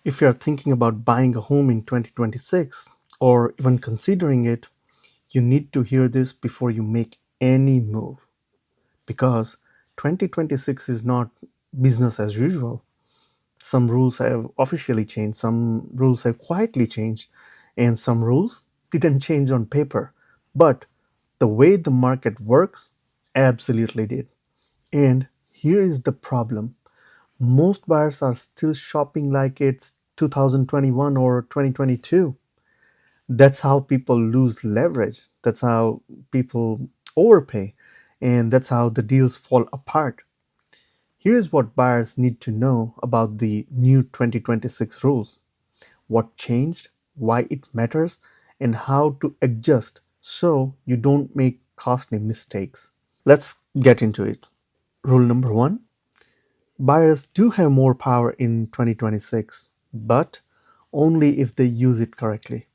If you're thinking about buying a home in 2026 or even considering it, you need to hear this before you make any move because 2026 is not business as usual. Some rules have officially changed, some rules have quietly changed, and some rules didn't change on paper. But the way the market works absolutely did. And here is the problem: most buyers are still shopping like it's 2021 or 2022. That's how people lose leverage. That's how people overpay. And that's how the deals fall apart. Here's what buyers need to know about the new 2026 rules: what changed, why it matters, and how to adjust so you don't make costly mistakes. Let's get into it. Rule number one: buyers do have more power in 2026, but only if they use it correctly.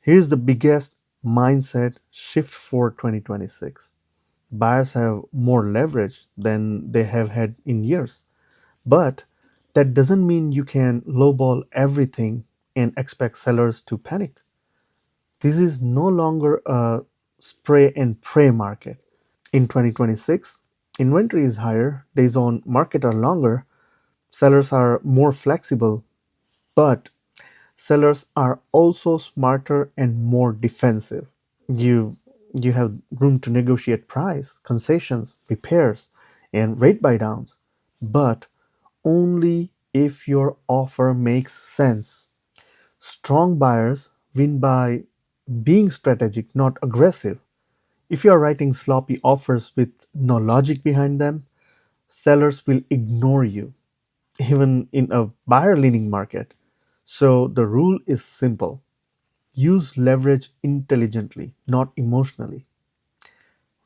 Here's the biggest mindset shift for 2026: buyers have more leverage than they have had in years. But that doesn't mean you can lowball everything and expect sellers to panic. This is no longer a spray and pray market. In 2026, inventory is higher, days on market are longer, sellers are more flexible, but sellers are also smarter and more defensive. You you have room to negotiate price, concessions, repairs, and rate buy downs, but only if your offer makes sense. Strong buyers win by being strategic, not aggressive. If you are writing sloppy offers with no logic behind them, sellers will ignore you, even in a buyer leaning market. So the rule is simple: use leverage intelligently, not emotionally.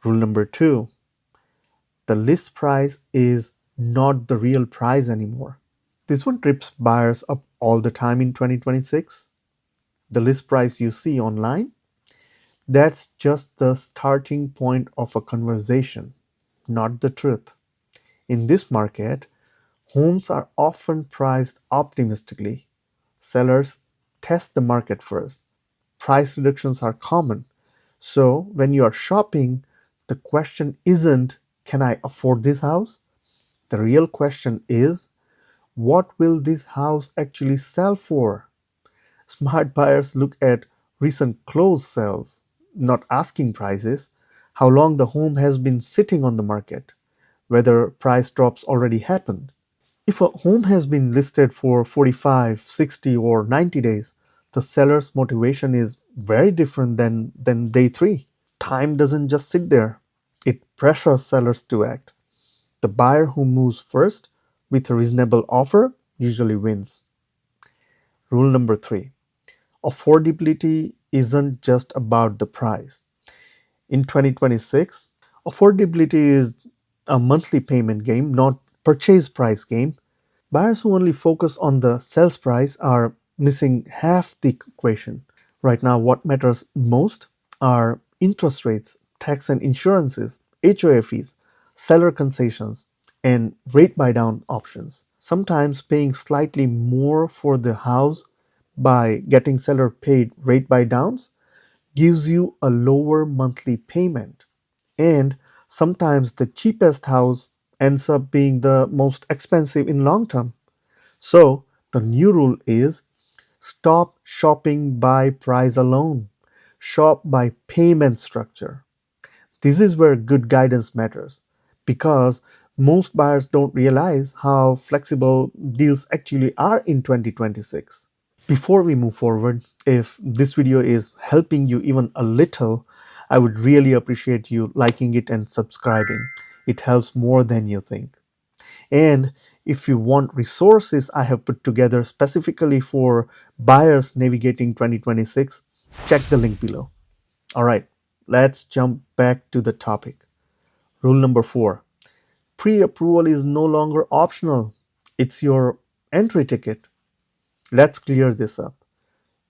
Rule number two: the list price is not the real price anymore. This one trips buyers up all the time in 2026. The list price you see online, that's just the starting point of a conversation, not the truth. In this market, homes are often priced optimistically. Sellers test the market first. Price reductions are common. So when you are shopping, the question isn't, can I afford this house? The real question is, what will this house actually sell for? Smart buyers look at recent closed sales, not asking prices, how long the home has been sitting on the market, whether price drops already happened. If a home has been listed for 45, 60, or 90 days, the seller's motivation is very different than day three. Time doesn't just sit there, it pressures sellers to act. The buyer who moves first with a reasonable offer usually wins. Rule number three: affordability isn't just about the price. In 2026, affordability is a monthly payment game, not purchase price game. Buyers who only focus on the sales price are missing half the equation. Right now, what matters most are interest rates, tax and insurances, HOA fees, seller concessions, and rate buy down options. Sometimes paying slightly more for the house by getting seller paid rate buy downs gives you a lower monthly payment. And sometimes the cheapest house ends up being the most expensive in long term. So the new rule is: stop shopping by price alone. Shop by payment structure. This is where good guidance matters because most buyers don't realize how flexible deals actually are in 2026. Before we move forward, if this video is helping you even a little, I would really appreciate you liking it and subscribing. It helps more than you think. And if you want resources I have put together specifically for buyers navigating 2026, check the link below. All right, let's jump back to the topic. Rule number four: pre approval is no longer optional, it's your entry ticket. Let's clear this up.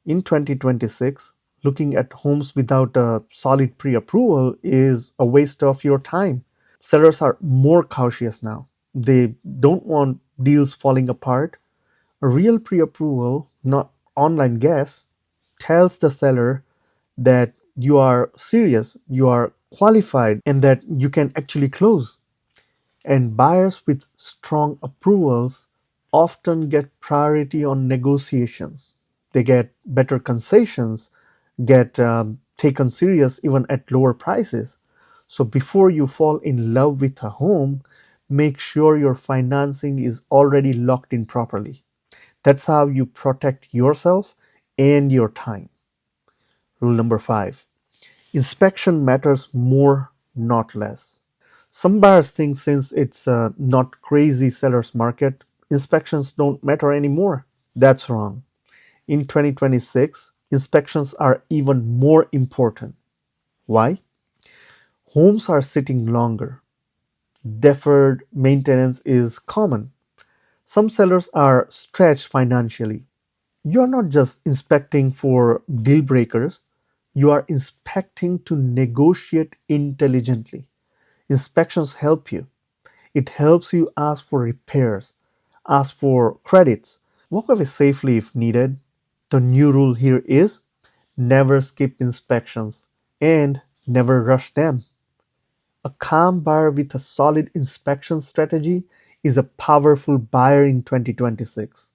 In 2026, looking at homes without a solid pre approval is a waste of your time. Sellers are more cautious now. They don't want deals falling apart. A real pre-approval, not online guess, tells the seller that you are serious, you are qualified, and that you can actually close. And buyers with strong approvals often get priority on negotiations. They get better concessions, get taken serious even at lower prices. So before you fall in love with a home, make sure your financing is already locked in properly. That's how you protect yourself and your time. Rule number 5: inspection matters more, not less. Some buyers think since it's a not crazy seller's market, inspections don't matter anymore. That's wrong. In 2026, inspections are even more important. Why? Homes are sitting longer. Deferred maintenance is common. Some sellers are stretched financially. You are not just inspecting for deal breakers, you are inspecting to negotiate intelligently. Inspections help you. It helps you ask for repairs, ask for credits, walk away safely if needed. The new rule here is never skip inspections and never rush them. A calm buyer with a solid inspection strategy is a powerful buyer in 2026.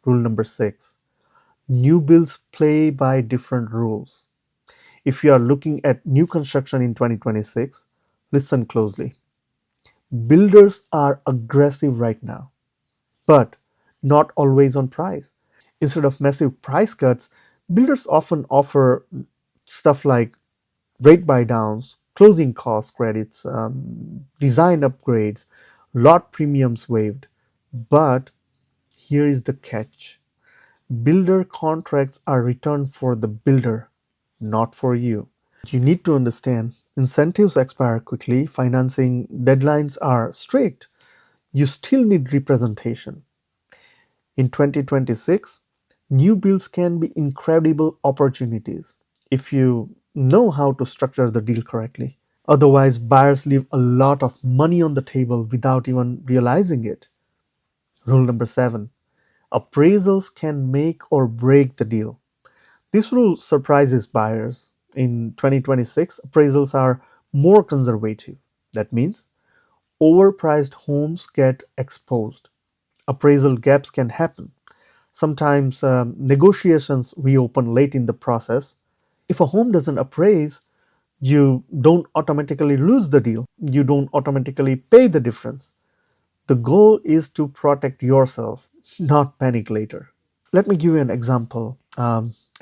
Rule number 6: new builds play by different rules. If you are looking at new construction in 2026, listen closely. Builders are aggressive right now, but not always on price. Instead of massive price cuts, builders often offer stuff like rate buy downs, closing cost credits, design upgrades, lot premiums waived. But here is the catch: builder contracts are returned for the builder, not for you. You need to understand incentives expire quickly, financing deadlines are strict. You still need representation. In 2026, new builds can be incredible opportunities if you know how to structure the deal correctly. Otherwise, buyers leave a lot of money on the table without even realizing it. Rule number 7: appraisals can make or break the deal. This rule surprises buyers. In 2026, appraisals are more conservative. That means overpriced homes get exposed. Appraisal gaps can happen. Sometimes negotiations reopen late in the process. If a home doesn't appraise, you don't automatically lose the deal. You don't automatically pay the difference. The goal is to protect yourself, not panic later. Let me give you an example.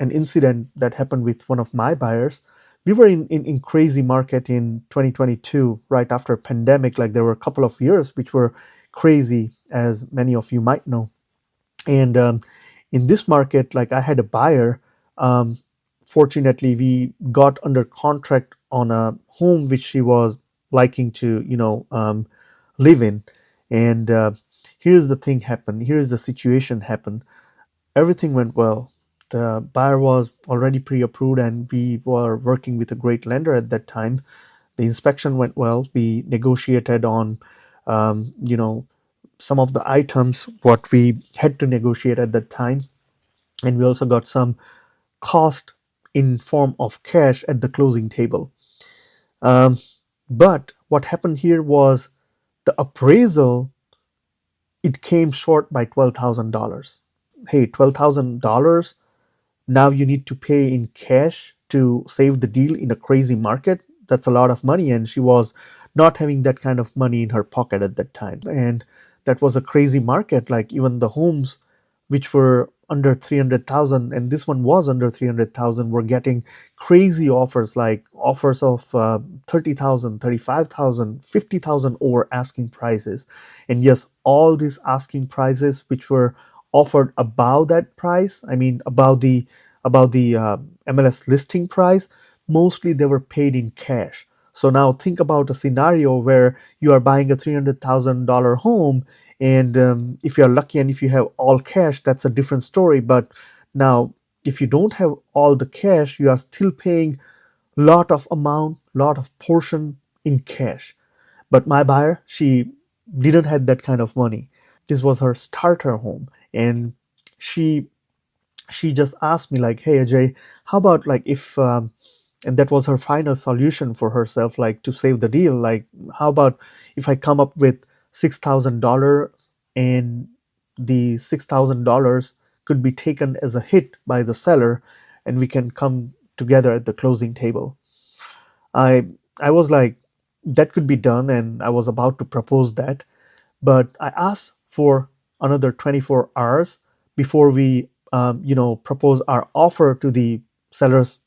An incident that happened with one of my buyers. We were in crazy market in 2022, right after pandemic. Like there were a couple of years which were crazy, as many of you might know. And in this market, like I had a buyer. um, Fortunately, we got under contract on a home which she was liking to live in. And here's the thing happened, here's the situation happened. Everything went well. The buyer was already pre-approved and we were working with a great lender at that time. The inspection went well. We negotiated on you know some of the items what we had to negotiate at that time, and we also got some cost in form of cash at the closing table. um, but what happened here was the appraisal, it came short by $12,000. Hey, $12,000, now you need to pay in cash to save the deal in a crazy market. That's a lot of money, and she was not having that kind of money in her pocket at that time. And that was a crazy market. Like even the homes which were under 300,000, and this one was under 300,000, were getting crazy offers, like offers of 30,000, over asking prices. And yes, all these asking prices which were offered above that price, I mean about the MLS listing price, mostly they were paid in cash. So now think about a scenario where you are buying a $300,000 home, and if you are lucky and if you have all cash, that's a different story. But now, if you don't have all the cash, you are still paying lot of amount, lot of portion in cash. But my buyer, she didn't have that kind of money. This was her starter home, And she she just asked me like, hey Ajay, how about like if and that was her final solution for herself, like to save the deal, like how about if I come up with $6,000, and the $6,000 could be taken as a hit by the seller, and we can come together at the closing table. I i was like, that could be done, and I was about to propose that, but I asked for another 24 hours before we, propose our offer to the seller's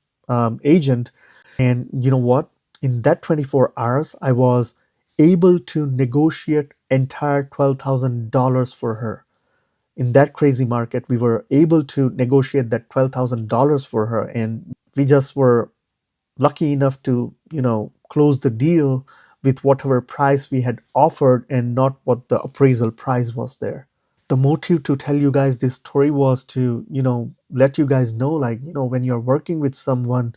agent. And you know what? In that 24 hours, I was able to negotiate entire $12,000 for her. In that crazy market, we were able to negotiate that $12,000 for her, and we just were lucky enough to, close the deal with whatever price we had offered and not what the appraisal price was there. The motive to tell you guys this story was to, let you guys know, like, when you're working with someone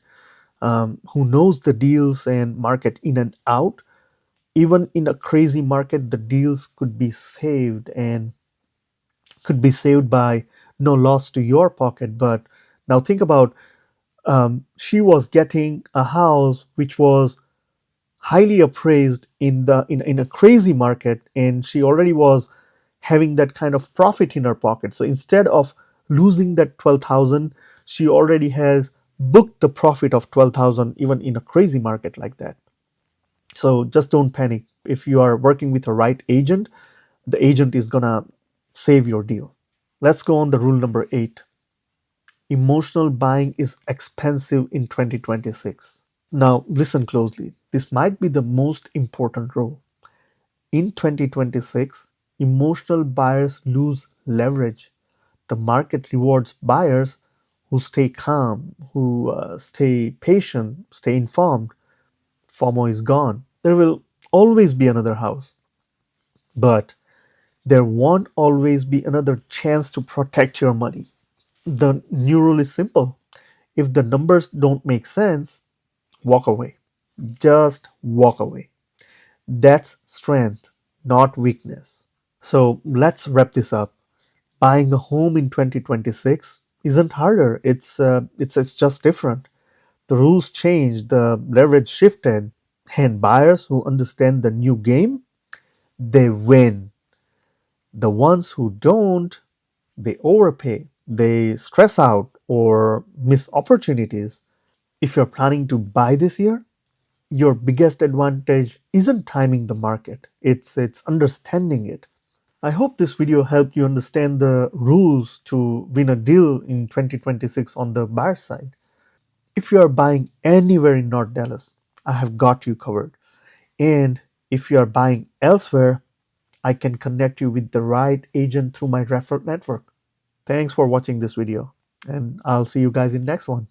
who knows the deals and market in and out, even in a crazy market, the deals could be saved, and could be saved by no loss to your pocket. But now think about, she was getting a house which was highly appraised in a crazy market, and she already was having that kind of profit in her pocket. So instead of losing that 12,000, she already has booked the profit of 12,000 even in a crazy market like that. So just don't panic. If you are working with the right agent, the agent is gonna save your deal. Let's go on the rule number 8. Emotional buying is expensive in 2026. Now, listen closely. This might be the most important rule. In 2026, emotional buyers lose leverage. The market rewards buyers who stay calm, who stay patient, stay informed. FOMO is gone. There will always be another house, but there won't always be another chance to protect your money. The new rule is simple. If the numbers don't make sense, walk away. Just walk away. That's strength, not weakness. So let's wrap this up. Buying a home in 2026 isn't harder. It's just different. The rules changed, the leverage shifted, and buyers who understand the new game, they win. The ones who don't, they overpay, they stress out or miss opportunities. If you're planning to buy this year, your biggest advantage isn't timing the market, it's understanding it. I hope this video helped you understand the rules to win a deal in 2026 on the buyer side. If you are buying anywhere in North Dallas, I have got you covered. And if you are buying elsewhere, I can connect you with the right agent through my referral network. Thanks for watching this video, and I'll see you guys in next one.